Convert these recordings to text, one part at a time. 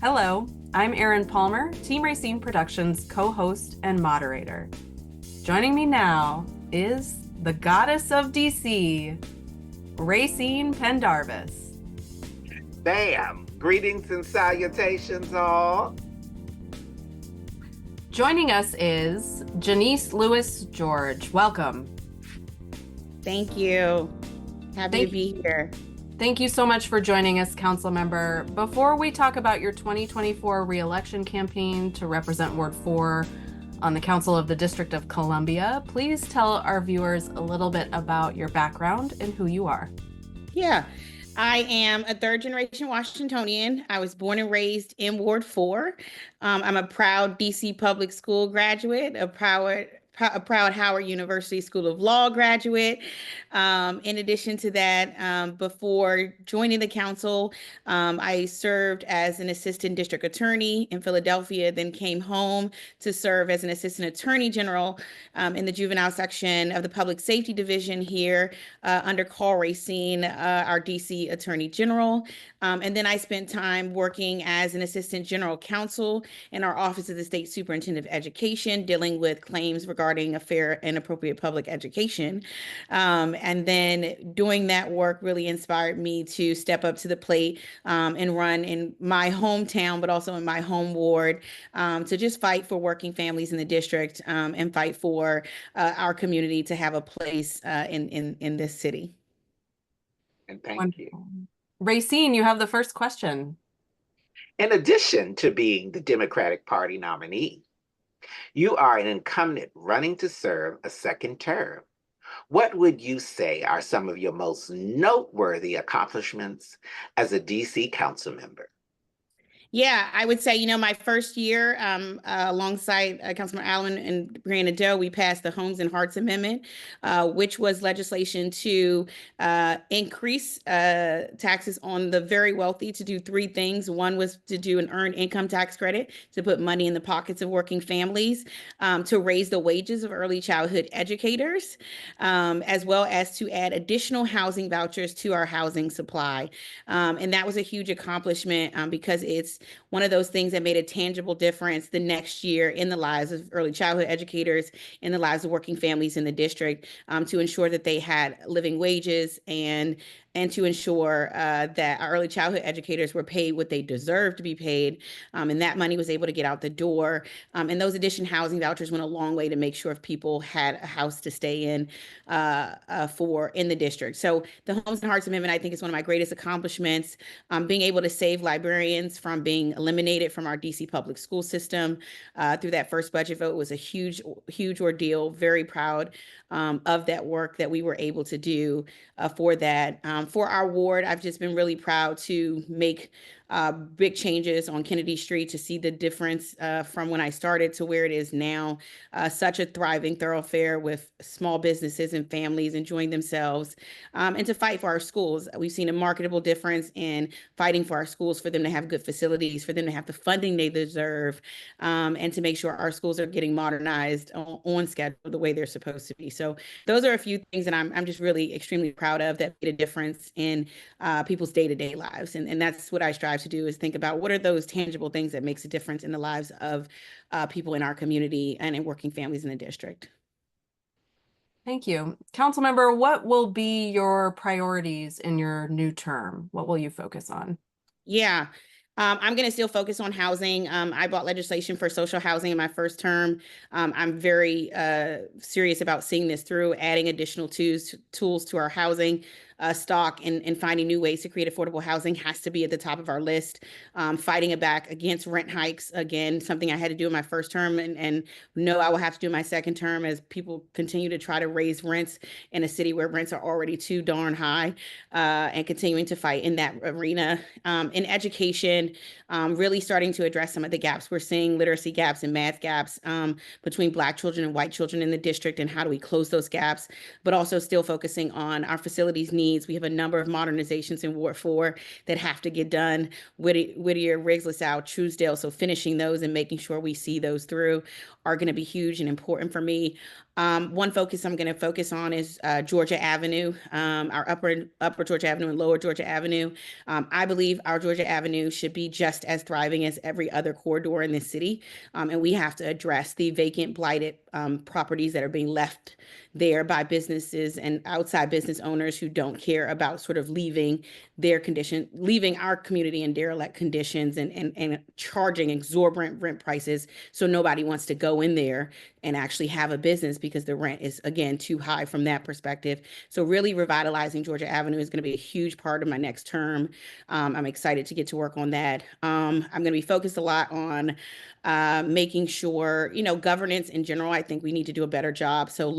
Hello, I'm Erin Palmer, Team Rayceen Productions co-host and moderator. Joining me now is the goddess of DC, Rayceen Pendarvis. Bam! Greetings and salutations, all. Joining us is Janeese Lewis George. Welcome. Thank you. Happy to be here. Thank you so much for joining us, Councilmember. Before we talk about your 2024 re-election campaign to represent Ward 4 on the Council of the District of Columbia, please tell our viewers a little bit about your background and who you are. Yeah, I am a third-generation Washingtonian. I was born and raised in Ward 4. I'm a proud DC public school graduate, a proud Howard University School of Law graduate. In addition to that, before joining the council, I served as an assistant district attorney in Philadelphia, then came home to serve as an assistant attorney general in the juvenile section of the public safety division here under Rayceen, our DC attorney general. And then I spent time working as an assistant general counsel in our office of the state superintendent of education, dealing with claims regarding a fair and appropriate public education. And then doing that work really inspired me to step up to the plate and run in my hometown, but also in my home ward, to just fight for working families in the district and fight for our community to have a place in this city. And thank you. Rayceen, you have the first question. In addition to being the Democratic Party nominee, you are an incumbent running to serve a second term. What would you say are some of your most noteworthy accomplishments as a DC council member? Yeah, I would say, my first year alongside Councilmember Allen and Brianna Doe, we passed the Homes and Hearts Amendment, which was legislation to increase taxes on the very wealthy to do three things. One was to do an earned income tax credit to put money in the pockets of working families, to raise the wages of early childhood educators, as well as to add additional housing vouchers to our housing supply. And that was a huge accomplishment because it's one of those things that made a tangible difference the next year in the lives of early childhood educators, in the lives of working families in the district, to ensure that they had living wages and to ensure that our early childhood educators were paid what they deserved to be paid. And that money was able to get out the door. And those additional housing vouchers went a long way to make sure if people had a house to stay in in the district. So the Homes and Hearts Amendment, I think, is one of my greatest accomplishments. Being able to save librarians from being eliminated from our DC public school system through that first budget vote was a huge, huge ordeal. Very proud of that work that we were able to do for that. For our ward, I've just been really proud to make big changes on Kennedy Street to see the difference from when I started to where it is now. Such a thriving thoroughfare with small businesses and families enjoying themselves, and to fight for our schools. We've seen a marketable difference in fighting for our schools, for them to have good facilities, for them to have the funding they deserve, and to make sure our schools are getting modernized on schedule the way they're supposed to be. So those are a few things that I'm just really extremely proud of that made a difference in people's day-to-day lives. And that's what I strive to do, is think about what are those tangible things that makes a difference in the lives of people in our community and in working families in the district. Thank you. Councilmember, what will be your priorities in your new term? What will you focus on? Yeah. I'm going to still focus on housing. I brought legislation for social housing in my first term. I'm very serious about seeing this through, adding additional tools to our housing stock, and finding new ways to create affordable housing has to be at the top of our list. Fighting it back against rent hikes, again, something I had to do in my first term and know I will have to do in my second term as people continue to try to raise rents in a city where rents are already too darn high, and continuing to fight in that arena. In education, really starting to address some of the gaps we're seeing, literacy gaps and math gaps between Black children and white children in the district, and how do we close those gaps, but also still focusing on our facilities needs. We have a number of modernizations in Ward 4 that have to get done. Whittier, Riggs, LaSalle, Truesdale. So finishing those and making sure we see those through are going to be huge and important for me. One focus I'm going to focus on is Georgia Avenue, our upper Georgia Avenue and lower Georgia Avenue. I believe our Georgia Avenue should be just as thriving as every other corridor in the city. And we have to address the vacant, blighted properties that are being left there by businesses and outside business owners who don't care about sort of leaving our community in derelict conditions and charging exorbitant rent prices. So nobody wants to go in there and actually have a business because the rent is, again, too high from that perspective. So really revitalizing Georgia Avenue is going to be a huge part of my next term. I'm excited to get to work on that. I'm going to be focused a lot on making sure, governance in general. I think we need to do a better job. So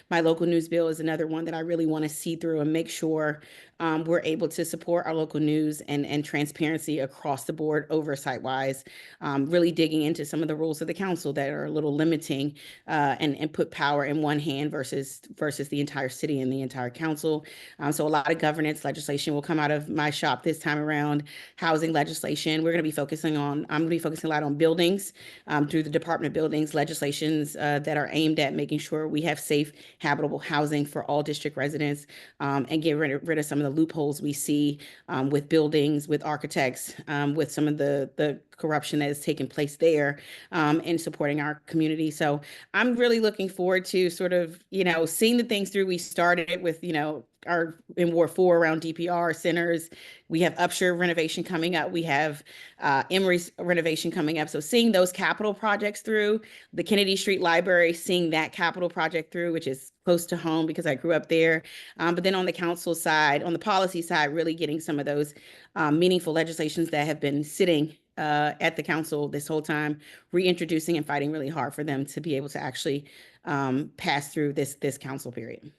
my local news bill is another one that I really want to see through and make sure we're able to support our local news and transparency across the board, oversight wise, really digging into some of the rules of the council that are a little limiting and put power in one hand versus the entire city and the entire council. So a lot of governance legislation will come out of my shop this time around. Housing legislation. I'm going to be focusing a lot on buildings through the Department of Buildings legislations that are aimed at making sure we have safe, habitable housing for all district residents and get rid of some of the loopholes we see with buildings, with architects, with some of the corruption that has taken place there in supporting our community. So I'm really looking forward to sort of, seeing the things through. We started with, our in Ward 4 around DPR centers. We have Upshur renovation coming up. We have Emory's renovation coming up. So seeing those capital projects through, the Kennedy Street Library, seeing that capital project through, which is close to home because I grew up there. But then on the council side, on the policy side, really getting some of those meaningful legislations that have been sitting at the council this whole time, reintroducing and fighting really hard for them to be able to actually pass through this council period.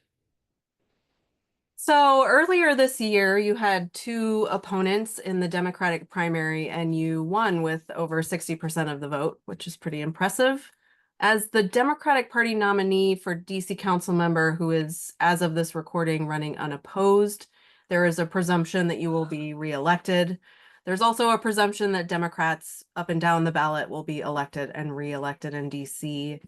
So earlier this year, you had two opponents in the Democratic primary and you won with over 60% of the vote, which is pretty impressive. As the Democratic Party nominee for DC council member who is, as of this recording, running unopposed, there is a presumption that you will be reelected. There's also a presumption that Democrats up and down the ballot will be elected and reelected in DC.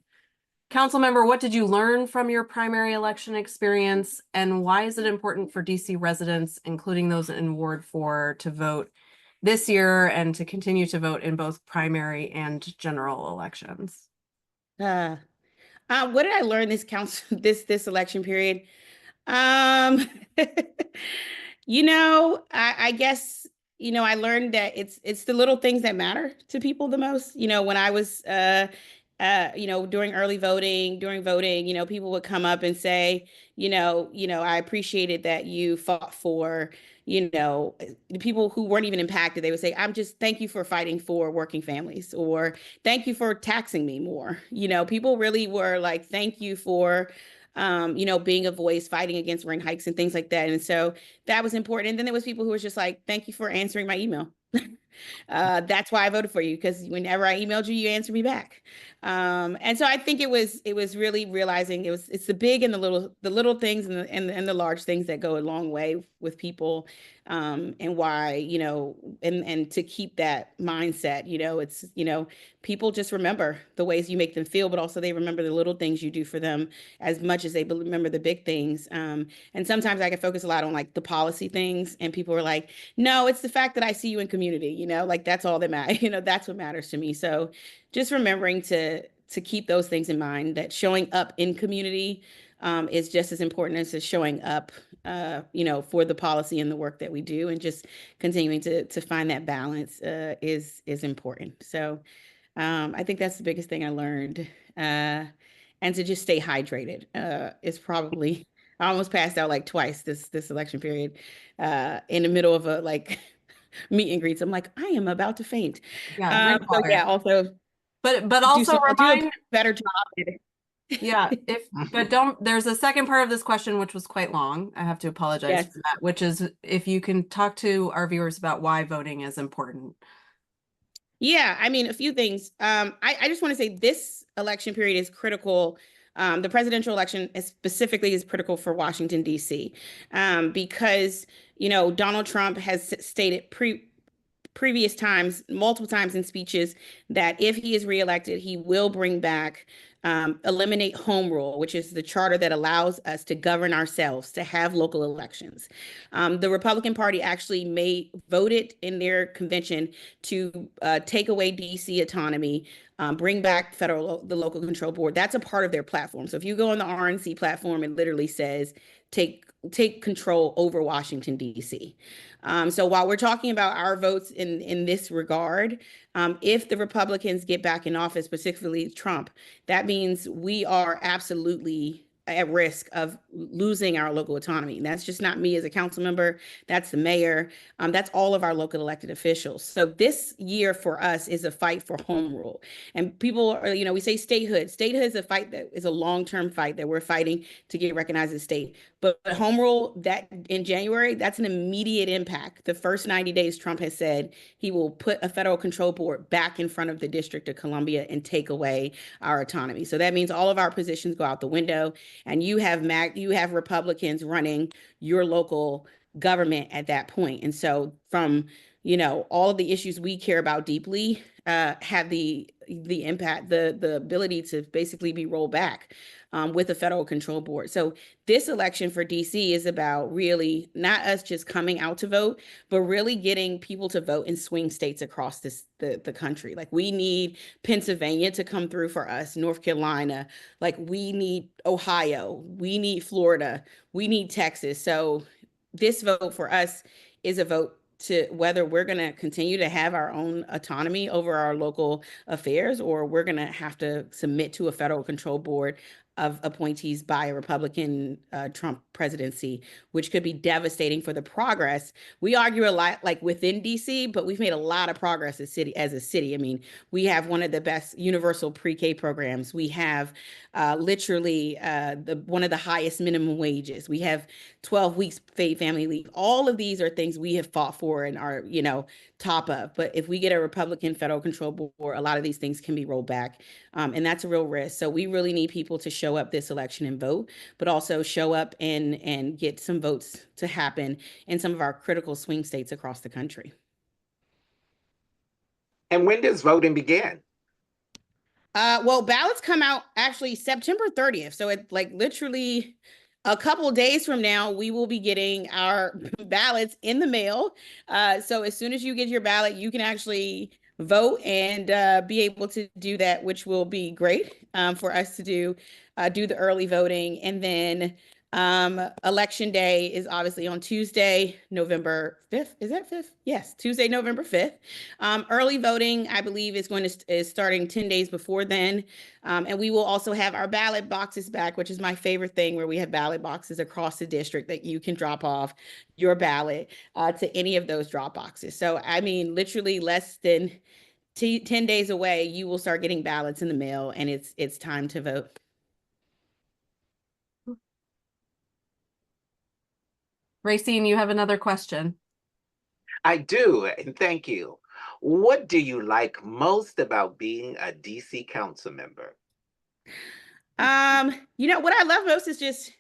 Councilmember, what did you learn from your primary election experience, and why is it important for DC residents, including those in Ward 4, to vote this year and to continue to vote in both primary and general elections? What did I learn this election period? I guess, I learned that it's the little things that matter to people the most. When I was during during voting, people would come up and say, I appreciated that you fought for, the people who weren't even impacted. They would say, thank you for fighting for working families, or thank you for taxing me more. People really were like, thank you for being a voice, fighting against rent hikes and things like that. And so that was important. And then there was people who were just like, thank you for answering my email. That's why I voted for you, because whenever I emailed you, you answered me back. And so I think it was really realizing it's the big and the little things and the large things that go a long way with people, and why, and to keep that mindset, it's, people just remember the ways you make them feel, but also they remember the little things you do for them as much as they remember the big things. And sometimes I can focus a lot on like the policy things, and people are like, no, it's the fact that I see you in community, like that's all that matters, that's what matters to me. So just remembering to keep those things in mind, that showing up in community is just as important as showing up, for the policy and the work that we do, and just continuing to find that balance is important. So I think that's the biggest thing I learned, and to just stay hydrated is probably. I almost passed out like twice this election period in the middle of a like meet and greets. I'm like, I am about to faint. Yeah, drink water. So yeah, also. But also do a remind, better job. yeah, there's a second part of this question, which was quite long. I have to apologize Yes. for that, which is if you can talk to our viewers about why voting is important. Yeah, I mean, a few things. I just want to say this election period is critical. The presidential election specifically is critical for Washington, D.C., because, Donald Trump has stated previous times, multiple times in speeches, that if he is reelected, he will bring back eliminate home rule, which is the charter that allows us to govern ourselves, to have local elections. The Republican Party actually voted in their convention to take away DC autonomy, bring back the local control board. That's a part of their platform. So if you go on the RNC platform, it literally says take control over Washington, D.C. So while we're talking about our votes in this regard, if the Republicans get back in office, particularly Trump, that means we are absolutely at risk of losing our local autonomy. And that's just not me as a council member. That's the mayor. That's all of our local elected officials. So this year for us is a fight for home rule. And people are, we say statehood. Statehood is a fight that is a long-term fight that we're fighting to get recognized as state. But home rule, that in January, that's an immediate impact. The first 90 days, Trump has said he will put a federal control board back in front of the District of Columbia and take away our autonomy. So that means all of our positions go out the window, and you have Republicans running your local government at that point. And so from all of the issues we care about deeply have the impact, the ability to basically be rolled back with the federal control board. So this election for DC is about really not us just coming out to vote, but really getting people to vote in swing states across the country. Like, we need Pennsylvania to come through for us, North Carolina, like we need Ohio, we need Florida, we need Texas. So this vote for us is a vote to whether we're going to continue to have our own autonomy over our local affairs, or we're going to have to submit to a federal control board of appointees by a Republican Trump presidency, which could be devastating for the progress. We argue a lot like within DC, but we've made a lot of progress as a city. I mean, we have one of the best universal pre-K programs. We have literally one of the highest minimum wages. We have 12 weeks paid family leave. All of these are things we have fought for and are, top of. But if we get a Republican federal control board, a lot of these things can be rolled back. And that's a real risk. So we really need people to show up this election and vote, but also show up and get some votes to happen in some of our critical swing states across the country. And when does voting begin? Well, ballots come out actually September 30th. So it's like literally a couple of days from now, we will be getting our ballots in the mail. So as soon as you get your ballot, you can actually vote and be able to do that, which will be great for us to do the early voting. And then election day is obviously on Tuesday, November 5th. Is that 5th? Yes, Tuesday, November 5th. Early voting, I believe, is starting 10 days before then. And we will also have our ballot boxes back, which is my favorite thing, where we have ballot boxes across the district that you can drop off your ballot to any of those drop boxes. So, I mean, literally less than 10 days away, you will start getting ballots in the mail, and it's time to vote. Rayceen, you have another question. I do, and thank you. What do you like most about being a DC council member? What I love most is just,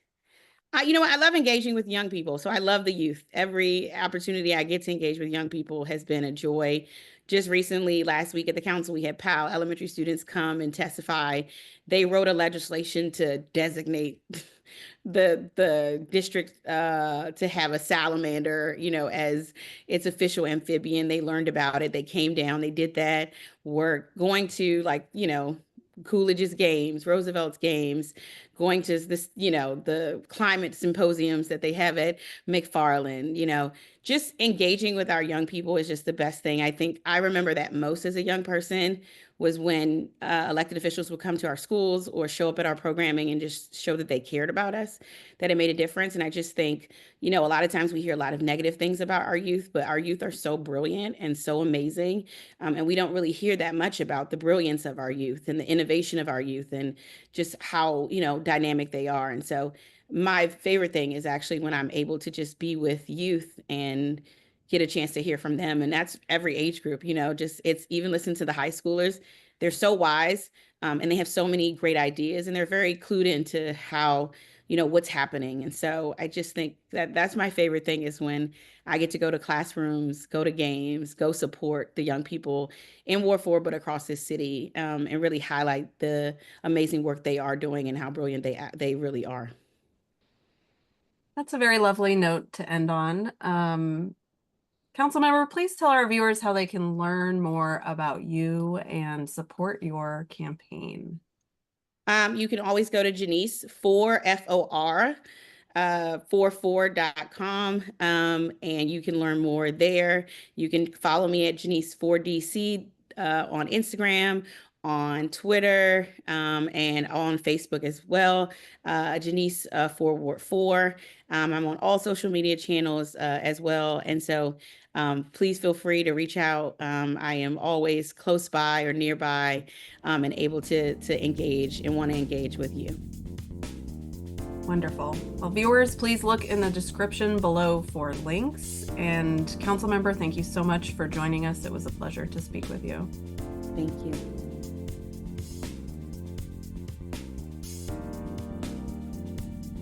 I love engaging with young people. So I love the youth. Every opportunity I get to engage with young people has been a joy. Just recently, last week at the council, we had POW elementary students come and testify. They wrote a legislation to designate the district to have a salamander, as its official amphibian. They learned about it. They came down. They did that. We're going to Coolidge's games, Roosevelt's games, going to this, the climate symposiums that they have at McFarland, just engaging with our young people is just the best thing. I think I remember that most as a young person was when elected officials would come to our schools or show up at our programming and just show that they cared about us, that it made a difference. And I just think, a lot of times we hear a lot of negative things about our youth, but our youth are so brilliant and so amazing. And we don't really hear that much about the brilliance of our youth and the innovation of our youth and just how, dynamic they are. And so my favorite thing is actually when I'm able to just be with youth and get a chance to hear from them. And that's every age group, it's even listen to the high schoolers. They're so wise and they have so many great ideas, and they're very clued into how, what's happening. And so I just think that that's my favorite thing, is when I get to go to classrooms, go to games, go support the young people in Ward 4, but across this city, and really highlight the amazing work they are doing and how brilliant they really are. That's a very lovely note to end on. Councilmember, please tell our viewers how they can learn more about you and support your campaign. You can always go to Janeese, 4 FOR, 44.com, and you can learn more there. You can follow me at Janeese4DC on Instagram, on Twitter, and on Facebook as well. Janeese for Ward 4. I'm on all social media channels as well. And so please feel free to reach out. I am always close by or nearby, and able to engage and want to engage with you. Wonderful. Well, viewers, please look in the description below for links. And Councilmember, thank you so much for joining us. It was a pleasure to speak with you. Thank you.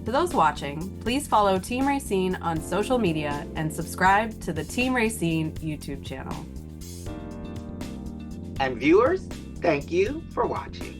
To those watching, please follow Team Rayceen on social media and subscribe to the Team Rayceen YouTube channel. And viewers, thank you for watching.